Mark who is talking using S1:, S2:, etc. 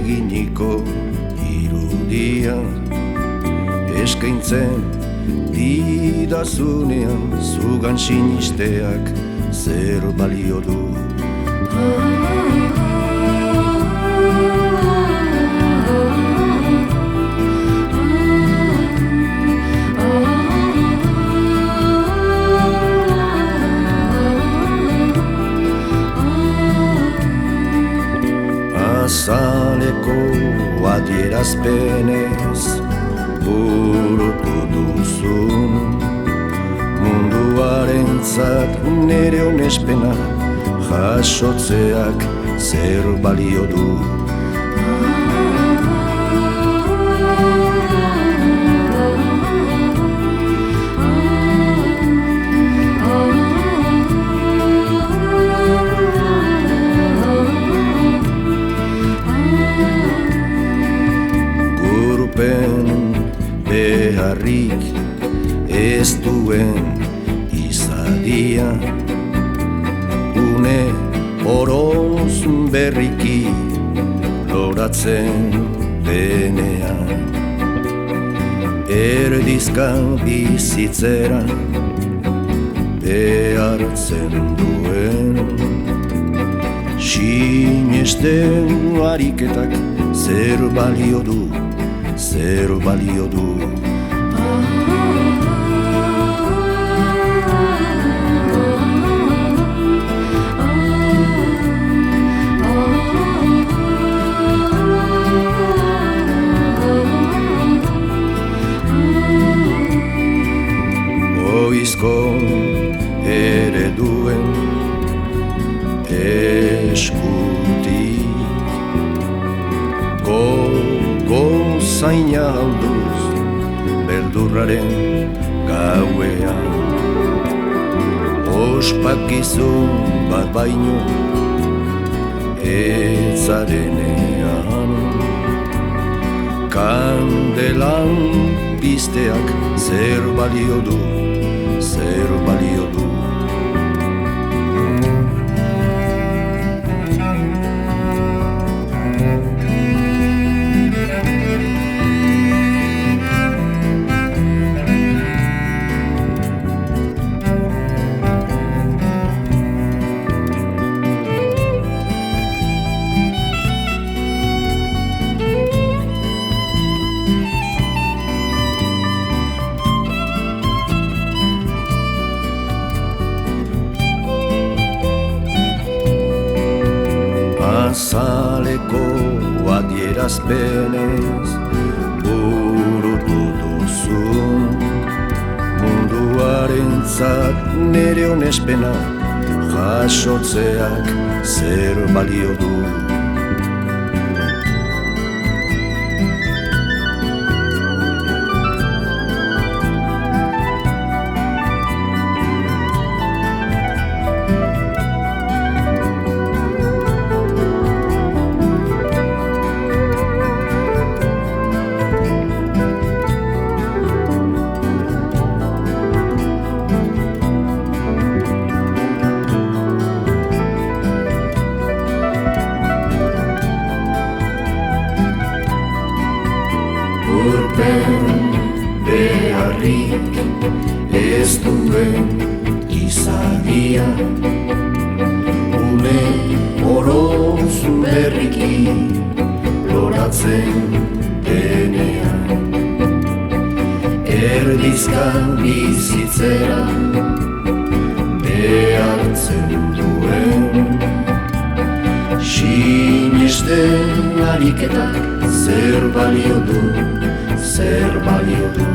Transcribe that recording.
S1: eginiko irudia eskaintzen didazunean zugan sinisteak zer balio du. Azaleko adierazpenez burutu duzun munduarentzat nere onespena jasotzeak zer balio du. Beharrik ez duen izadia une oroz berriki loratzen denean erdizka bizitzera behartzen duen sinesten ariketak zer balio du, zer balio du. Oizko ereduen eskutik gozaina alduz beldurraren gauean ospakizun bat baino etzarenean kandelan pizteak zer balio du, zer balio du. Azaleko adierazpenez burutu duzun munduarentzat nere onespena jasotzeak zer balio du. Beharrik ez duen izadia une oroz berriki loratzen denean erdizka bizitzera behartzen duen sinesten ariketak zer balio du, zer balio du.